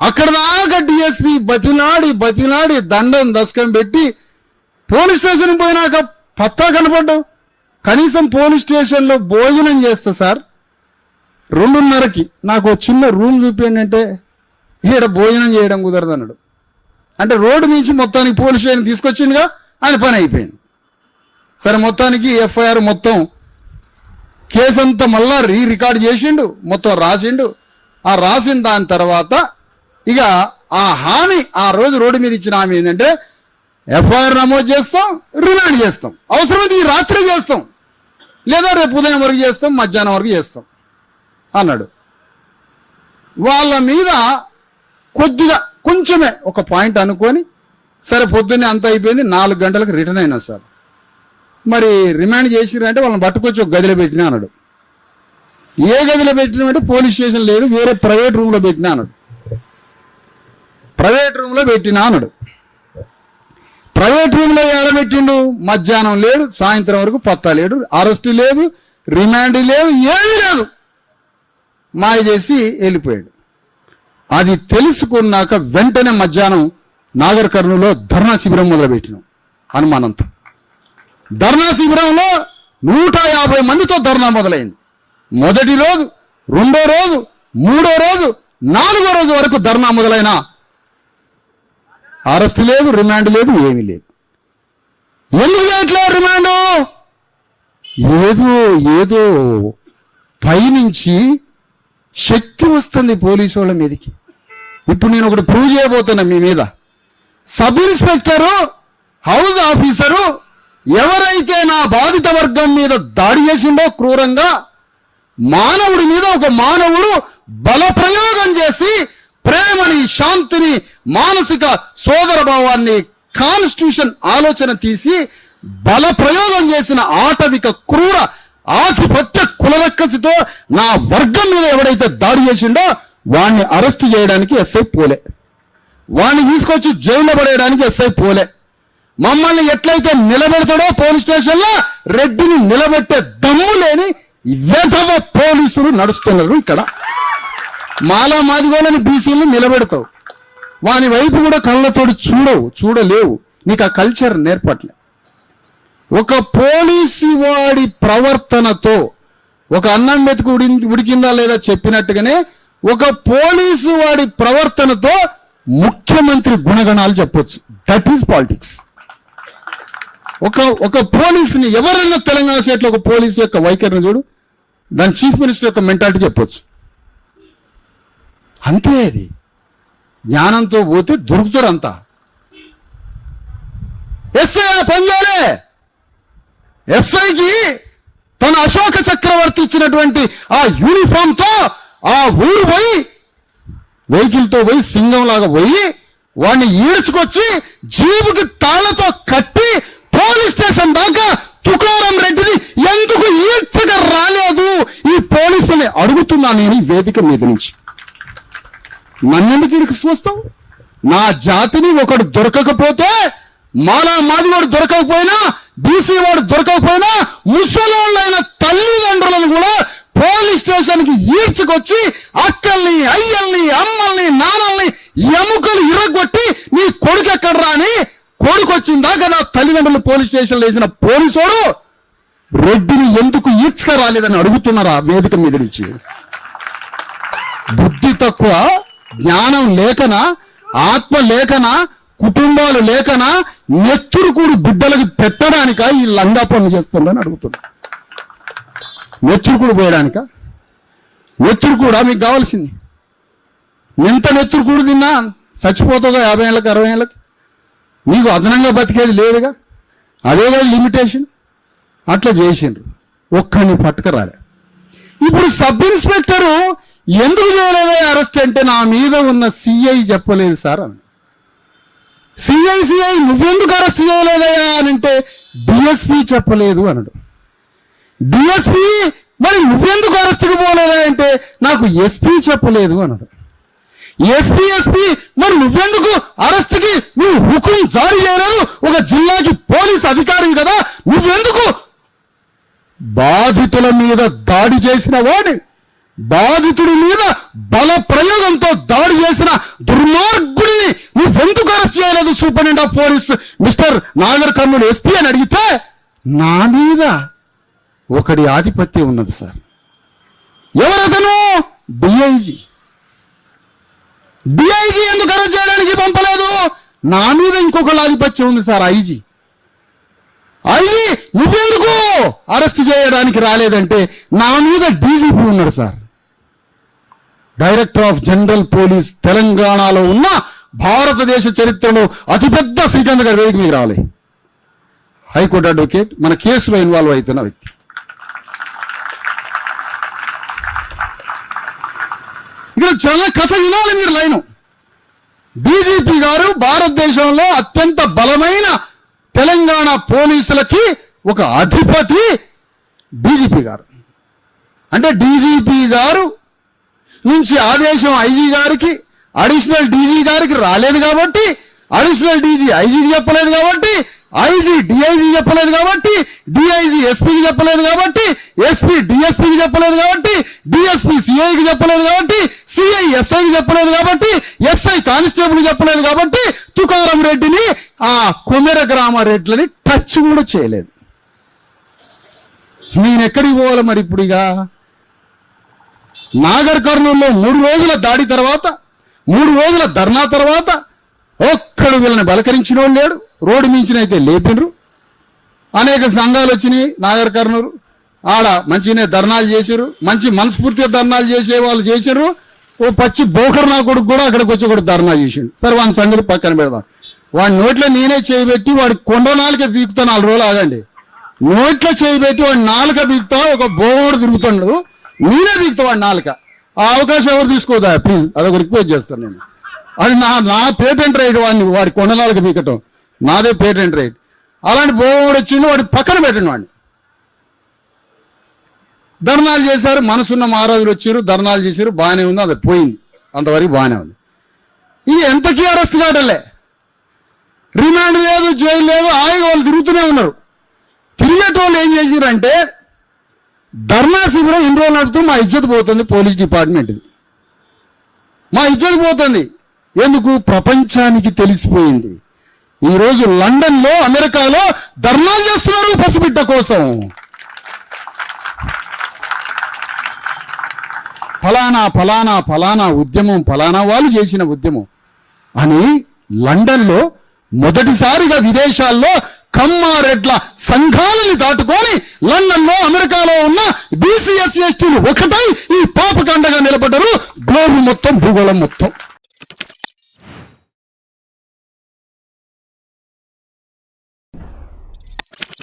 అక్కడ దాకా డిఎస్పీ బతిలాడి దండం దశకం పెట్టి పోలీస్ స్టేషన్ పోయినాక పత్తా కనపడ్డావు. కనీసం పోలీస్ స్టేషన్లో భోజనం చేస్తా సార్ 2:30కి నాకు చిన్న రూమ్ చూపించండి అంటే ఈడ భోజనం చేయడం కుదరదు అన్నాడు. అంటే రోడ్డు నుంచి మొత్తానికి పోలీస్ స్టేషన్ తీసుకొచ్చిండుగా, ఆయన పని అయిపోయింది. సరే మొత్తానికి ఎఫ్ఐఆర్ మొత్తం కేసు అంతా మళ్ళా రికార్డ్ చేసిండు, మొత్తం రాసిండు. ఆ రాసిన దాని తర్వాత ఇక ఆ హామీ ఆ రోజు రోడ్డు మీద ఇచ్చిన హామీ ఏంటంటే ఎఫ్ఐఆర్ నమోదు చేస్తాం, రిమాండ్ చేస్తాం, అవసరమైతే ఈ రాత్రి చేస్తాం, లేదా రేపు ఉదయం వరకు చేస్తాం, మధ్యాహ్నం వరకు చేస్తాం అన్నాడు. వాళ్ళ మీద కొద్దిగా కొంచెమే ఒక పాయింట్ అనుకొని సరే పొద్దున్నే అంత అయిపోయింది, 4 గంటలకు రిటర్న్ అయినా సార్. మరి రిమాండ్ చేసిరంటే వాళ్ళని పట్టుకొచ్చి ఒక గదిలో పెట్టినా అన్నాడు. ఏ గదిలో పెట్టినామంటే పోలీస్ స్టేషన్ లేదు, వేరే ప్రైవేట్ రూమ్లో పెట్టినా అన్నాడు. ప్రైవేట్ రూమ్లో పెట్టినా అన్నాడు. ప్రైవేట్ రూమ్లో ఏడబెట్టిండు, మధ్యాహ్నం లేడు, సాయంత్రం వరకు పత్తా లేడు, అరెస్టు లేదు, రిమాండ్ లేదు, ఏమీ లేదు, మాయ చేసి వెళ్ళిపోయాడు. అది తెలుసుకున్నాక వెంటనే మధ్యాహ్నం నాగర్ కర్నూలులో ధర్నా శిబిరం మొదలుపెట్టినాం అనుమానంతో. ధర్నా శిబిరంలో 150 మందితో ధర్నా మొదలైంది. మొదటి రోజు, 2వ రోజు, 3వ రోజు, 4వ రోజు వరకు ధర్నా మొదలైన అరెస్ట్ లేదు, రిమాండ్ లేదు, ఏమీ లేదు. ఎందుకు చేయట్లేదు రిమాండు? ఏదో పైనుంచి శక్తి వస్తుంది పోలీసు వాళ్ళ మీదకి. ఇప్పుడు నేను ఒకటి ప్రూవ్ చేయబోతున్నా మీ మీద. సబ్ ఇన్స్పెక్టరు, హౌస్ ఆఫీసరు ఎవరైతే నా బాధిత వర్గం మీద దాడి చేసిండో క్రూరంగా, మానవుడి మీద ఒక మానవుడు బలప్రయోగం చేసి ప్రేమని, శాంతిని, మానసిక సోదర భావాన్ని, కాన్స్టిట్యూషన్ ఆలోచన తీసి బలప్రయోగం చేసిన ఆటవిక క్రూర ఆధిపత్య కులలక్కసితో నా వర్గం మీద ఎవడైతే దాడి చేసిండో వాడిని అరెస్ట్ చేయడానికి ఎస్ఐ పోలే, వాడిని తీసుకొచ్చి జైల్లో పడేయడానికి ఎస్ఐ పోలే. మమ్మల్ని ఎట్లయితే నిలబెడతాడో పోలీస్ స్టేషన్లో రెడ్డిని నిలబెట్టే దమ్ము లేని వెధవ పోలీసులు నడుస్తున్నారు ఇక్కడ. మాలా మాదిగోళ్ళని బీసీని నిలబెడతావు, వాని వైపు కూడా కళ్ళతోడు చూడలేవు, నీకు ఆ కల్చర్ నేర్పట్లే. ఒక పోలీసు వాడి ప్రవర్తనతో, ఒక అన్నం మెతుకు ఉడికిందా లేదా చెప్పినట్టుగానే ఒక పోలీసు వాడి ప్రవర్తనతో ముఖ్యమంత్రి గుణగణాలు చెప్పొచ్చు. That is politics. ఒక పోలీసుని ఎవరైనా తెలంగాణ స్టేట్లో ఒక పోలీసు యొక్క వైఖరిని చూడు, దాని చీఫ్ మినిస్టర్ యొక్క మెంటాలిటీ చెప్పొచ్చు. అంతే. అది జ్ఞానంతో పోతే దొరుకుతారు అంతా. ఎస్ఐ పనిచేయాలి. ఎస్ఐకి తన అశోక చక్రవర్తి ఇచ్చినటువంటి ఆ యూనిఫామ్తో ఆ ఊరు పోయి వెహికల్తో పోయి సింగంలాగా పోయి వాడిని ఈడ్చుకొచ్చి జీబుకి తాళ్లతో కట్టి పోలీస్ స్టేషన్ దాకా తుకారం రెడ్డిని ఎందుకు ఈడ్చగా రాలేదు ఈ పోలీసుని అడుగుతున్నా నేను ఈ వేదిక మీద నుంచి. నన్నెందుకు ఇక్కడికి వస్తావు? నా జాతిని ఒకడు దొరకకపోతే, మాలా మాదివాడు దొరకకపోయినా, బీసీ వాడు దొరకకపోయినా, ముసలోళ్ళైన తల్లిదండ్రులను కూడా పోలీస్ స్టేషన్కి ఈడ్చుకొచ్చి అక్కల్ని, అయ్యల్ని, అమ్మల్ని, నాన్నల్ని ఎముకలు ఇరగొట్టి నీ కొడుకు ఎక్కడ రాని కొడుకు వచ్చిందాకా నా తల్లిదండ్రులు పోలీస్ స్టేషన్లో వేసిన పోలీసోడు రెడ్డిని ఎందుకు ఈడ్చుక రాలేదని అడుగుతున్నారా వేదిక మీద నుంచి? బుద్ధి తక్కువ, జ్ఞానం లేకనా, ఆత్మ లేకనా, కుటుంబాలు లేకనా, నెత్తురుకూడు బిడ్డలకి పెట్టడానిక ఈ లంగా పనులు చేస్తుందని అడుగుతున్నా. నెత్తురుకూడు పోయడానిక? నెత్తురుకూడా మీకు కావాల్సింది? ఎంత నెత్తురుకూడు తిన్నా చచ్చిపోతావుగా 50 ఏళ్ళకి 60 ఏళ్ళకి. నీకు అదనంగా బతికేది లేదుగా, అదేగా లిమిటేషన్. అట్లా చేసిండ్రు, ఒక్కడిని పట్టుకరాలే. ఇప్పుడు సబ్ ఇన్స్పెక్టరు ఎందుకు చేయలేదా అరెస్ట్ అంటే నా మీద ఉన్న సిఐ చెప్పలేదు సార్ అని. సిఐ నువ్వెందుకు అరెస్ట్ చేయలేదయా అని అంటే డిఎస్పీ చెప్పలేదు అన్నాడు. డిఎస్పీ మరి నువ్వెందుకు అరెస్ట్కి పోలేదా అంటే నాకు ఎస్పీ చెప్పలేదు అన్నాడు. ఎస్పీ మరి నువ్వెందుకు అరెస్ట్కి నువ్వు హుకుం జారీ చేయలేదు, ఒక జిల్లాకి పోలీస్ అధికారివి కదా, నువ్వెందుకు? బాధితుల మీద దాడి చేసిన వాడి, బాధితుడి మీద బల ప్రయోగంతో దాడి చేసిన additional superintendent of police mister Nagar Kurnool SP అని అడిగితే నా మీద ఒకడి ఆధిపత్యం ఉన్నది సార్. ఎవరతను? డిఐజీ. డిఐజీ ఎందుకు అరెస్ట్ చేయడానికి పంపలేదు? నా మీద ఇంకొకళ్ళ ఆధిపత్యం ఉంది సార్, ఐజీ. ఐజీ నువ్వెందుకు అరెస్ట్ చేయడానికి రాలేదంటే నా మీద డీజీపీ ఉన్నాడు sir, director of general police. తెలంగాణలో ఉన్న భారతదేశ చరిత్రలో అతిపెద్ద శ్రీకాంత్ గారి వేదిక మీకు రావాలి. హైకోర్టు అడ్వకేట్, మన కేసులో ఇన్వాల్వ్ అవుతున్న వ్యక్తి. ఇక్కడ చాలా కథ వినాలి మీరు. లైను డీజీపీ గారు భారతదేశంలో అత్యంత బలమైన తెలంగాణ పోలీసులకి ఒక అధిపతి డీజీపీ గారు. అంటే డీజీపీ గారు నుంచి ఆదేశం ఐజీ గారికి, అడిషనల్ డీజీ గారికి రాలేదు కాబట్టి, అడిషనల్ డీజీ ఐజీకి చెప్పలేదు కాబట్టి, ఐజీ డిఐజీ చెప్పలేదు కాబట్టి, డిఐజీ ఎస్పీకి చెప్పలేదు కాబట్టి, ఎస్పీ డిఎస్పీకి చెప్పలేదు కాబట్టి, డిఎస్పీ సిఐకి చెప్పలేదు కాబట్టి, సిఐ ఎస్ఐకి చెప్పలేదు కాబట్టి, ఎస్ఐ కానిస్టేబుల్కి చెప్పలేదు కాబట్టి, తుకారం రెడ్డిని ఆ కొమెర గ్రామారెడ్డిని టచ్ కూడా చేయలేదు. నేను ఎక్కడికి పోవాలి మరి ఇప్పుడు? ఇక నాగర్ కర్నూలులో 3 రోజుల దాడి తర్వాత, 3 రోజుల ధర్నా తర్వాత ఒక్కడు వీళ్ళని బలకరించిన వాళ్ళు లేడు. రోడ్డు మించినైతే లేపినరు. అనేక సంఘాలు వచ్చినాయి నాగర్ కర్నూలు. ఆడ మంచిగానే ధర్నాలు చేశారు, మంచి మనస్ఫూర్తిగా ధర్నాలు చేసే వాళ్ళు చేశారు. ఓ పచ్చి బోకర్ నా కొడుకు కూడా అక్కడికి వచ్చి ఒకటి ధర్నా చేసిండు. సరే వాని సంగతి పక్కన పెడదాం. వాడి నోట్లో నేనే చేయబెట్టి వాడి కొండ నాలుక బీకుతా, 4 రోజులు ఆగండి. నోట్లో చేయబెట్టి వాడి నాలుక బీకుతా, ఒక బోగోడు తిరుగుతున్నాడు, నేనే బీకుతా వాడి నాలుక. ఆ అవకాశం ఎవరు తీసుకోదా ప్లీజ్, అదొక రిక్వెస్ట్ చేస్తాను నేను. అది నా పేటెంట్ రైట్. వాడి కొండ నాలుక బీకటం నాదే పేటెంట్ రైట్. అలాంటి బోగోడు వచ్చిండు, వాడి పక్కన పెట్టండి. వాడిని ధర్నాలు చేశారు, మనసున్న మహారాజులు వచ్చారు, ధర్నాలు చేశారు, బాగానే ఉంది, అది పోయింది, అంతవరకు బాగానే ఉంది. ఇది ఎంతకీ అరెస్ట్ కావటంలే, రిమాండ్ లేదు, జైలు లేదు, హాయిగా వాళ్ళు తిరుగుతూనే ఉన్నారు. తిరిగేటోళ్ళు ఏం చేశారంటే, ధర్నా శిబిరం ఇన్ని రోజులు నడుపుతూ మా ఇజ్జత్ పోతుంది, పోలీస్ డిపార్ట్మెంట్ది మా ఇజ్జత్ పోతుంది. ఎందుకు? ప్రపంచానికి తెలిసిపోయింది. ఈరోజు లండన్లో, అమెరికాలో ధర్నాలు చేస్తున్నారు పసిబిడ్డ కోసం. ఫలానా ఫలానా ఫలానా ఉద్యమం, ఫలానా వాళ్ళు చేసిన ఉద్యమం అని లండన్లో మొదటిసారిగా విదేశాల్లో కమ్మారెడ్ల సంఘాలని దాటుకొని లండన్లో, అమెరికాలో ఉన్న బీసీ ఎస్సీ ఎస్టీలు ఒకటై ఈ పాపకండగా నిలబడ్డారు. గ్లోబ్ మొత్తం, భూగోళం మొత్తం.